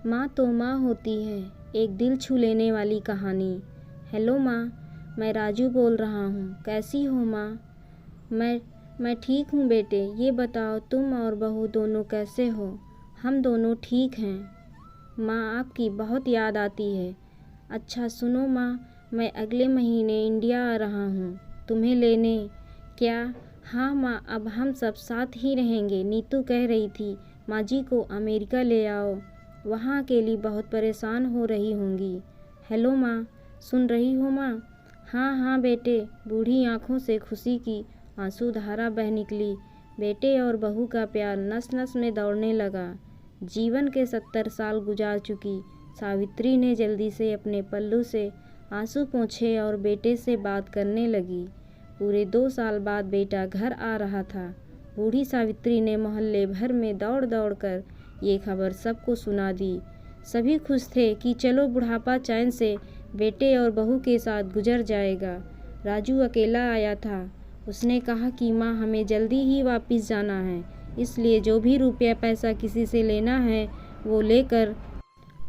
माँ तो माँ होती है, एक दिल छू लेने वाली कहानी। हेलो माँ, मैं राजू बोल रहा हूँ। कैसी हो माँ? मैं ठीक हूँ बेटे। ये बताओ तुम और बहू दोनों कैसे हो? हम दोनों ठीक हैं माँ, आपकी बहुत याद आती है। अच्छा सुनो माँ, मैं अगले महीने इंडिया आ रहा हूँ तुम्हें लेने। क्या? हाँ माँ, अब हम सब साथ ही रहेंगे। नीतू कह रही थी माँ जी को अमेरिका ले आओ, वहाँ अकेली बहुत परेशान हो रही होंगी। हेलो माँ, सुन रही हो माँ? हाँ हाँ बेटे। बूढ़ी आँखों से खुशी की आंसू धारा बह निकली। बेटे और बहू का प्यार नस नस में दौड़ने लगा। जीवन के 70 साल गुजार चुकी सावित्री ने जल्दी से अपने पल्लू से आंसू पोंछे और बेटे से बात करने लगी। पूरे 2 साल बाद बेटा घर आ रहा था। बूढ़ी सावित्री ने मोहल्ले भर में दौड़ दौड़ कर ये खबर सबको सुना दी। सभी खुश थे कि चलो बुढ़ापा चैन से बेटे और बहू के साथ गुजर जाएगा। राजू अकेला आया था। उसने कहा कि माँ, हमें जल्दी ही वापस जाना है, इसलिए जो भी रुपया पैसा किसी से लेना है वो लेकर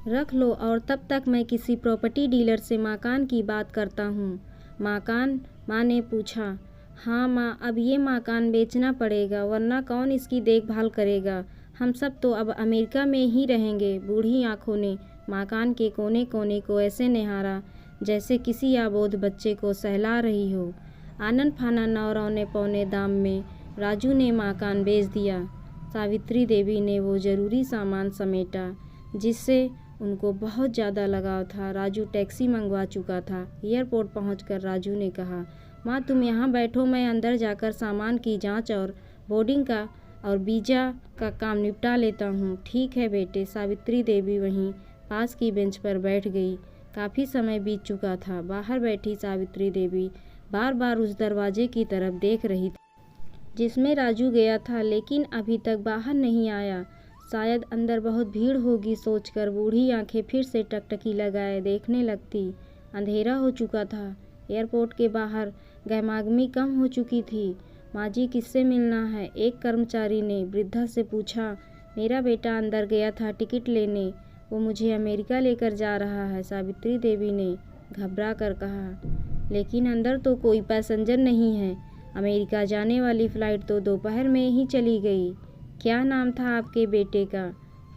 रख लो, और तब तक मैं किसी प्रॉपर्टी डीलर से मकान की बात करता हूँ। मकान? माँ ने पूछा। हाँ माँ, अब ये मकान बेचना पड़ेगा, वरना कौन इसकी देखभाल करेगा? हम सब तो अब अमेरिका में ही रहेंगे। बूढ़ी आंखों ने मकान के कोने कोने को ऐसे निहारा जैसे किसी अबोध बच्चे को सहला रही हो। आनन फानन और औने पौने दाम में राजू ने मकान बेच दिया। सावित्री देवी ने वो ज़रूरी सामान समेटा जिससे उनको बहुत ज़्यादा लगाव था। राजू टैक्सी मंगवा चुका था। एयरपोर्ट पहुंचकर राजू ने कहा, माँ तुम यहाँ बैठो, मैं अंदर जाकर सामान की जांच और बोर्डिंग का और वीज़ा का काम निपटा लेता हूँ। ठीक है बेटे। सावित्री देवी वहीं पास की बेंच पर बैठ गई। काफ़ी समय बीत चुका था। बाहर बैठी सावित्री देवी बार बार उस दरवाजे की तरफ देख रही थी जिसमें राजू गया था, लेकिन अभी तक बाहर नहीं आया। शायद अंदर बहुत भीड़ होगी सोचकर बूढ़ी आंखें फिर से टकटकी लगाए देखने लगती। अंधेरा हो चुका था। एयरपोर्ट के बाहर गहमागमी कम हो चुकी थी। माँ जी किससे मिलना है? एक कर्मचारी ने वृद्धा से पूछा। मेरा बेटा अंदर गया था टिकट लेने, वो मुझे अमेरिका लेकर जा रहा है, सावित्री देवी ने घबरा कर कहा। लेकिन अंदर तो कोई पैसेंजर नहीं है। अमेरिका जाने वाली फ़्लाइट तो दोपहर में ही चली गई। क्या नाम था आपके बेटे का?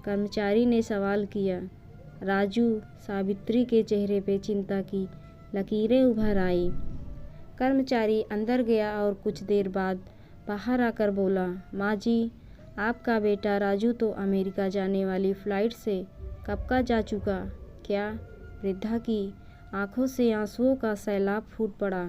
कर्मचारी ने सवाल किया। राजू। सावित्री के चेहरे पे चिंता की लकीरें उभर आई। कर्मचारी अंदर गया और कुछ देर बाद बाहर आकर बोला, माँ जी, आपका बेटा राजू तो अमेरिका जाने वाली फ़्लाइट से कब का जा चुका। क्या? वृद्धा की आंखों से आंसुओं का सैलाब फूट पड़ा।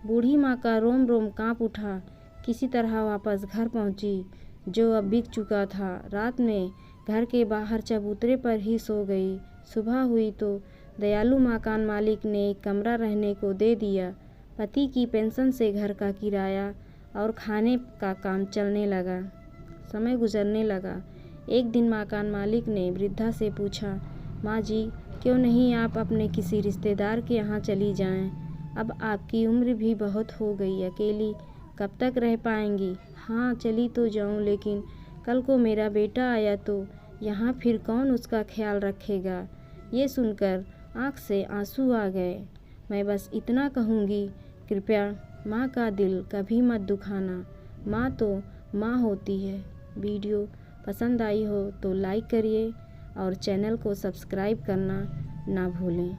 बूढ़ी माँ का रोम रोम कांप उठा। किसी तरह वापस घर पहुँची, जो अब बिक चुका था। रात में घर के बाहर चबूतरे पर ही सो गई। सुबह हुई तो दयालु मकान मालिक ने एक कमरा रहने को दे दिया। पति की पेंशन से घर का किराया और खाने का काम चलने लगा। समय गुजरने लगा। एक दिन मकान मालिक ने वृद्धा से पूछा, माँ जी, क्यों नहीं आप अपने किसी रिश्तेदार के यहाँ चली जाएं? अब आपकी उम्र भी बहुत हो गई, अकेली कब तक रह पाएंगी? हाँ, चली तो जाऊँ, लेकिन कल को मेरा बेटा आया तो यहाँ फिर कौन उसका ख्याल रखेगा? ये सुनकर आँख से आंसू आ गए। मैं बस इतना कहूँगी, कृपया माँ का दिल कभी मत दुखाना। माँ तो माँ होती है। वीडियो पसंद आई हो तो लाइक करिए और चैनल को सब्सक्राइब करना ना भूलें।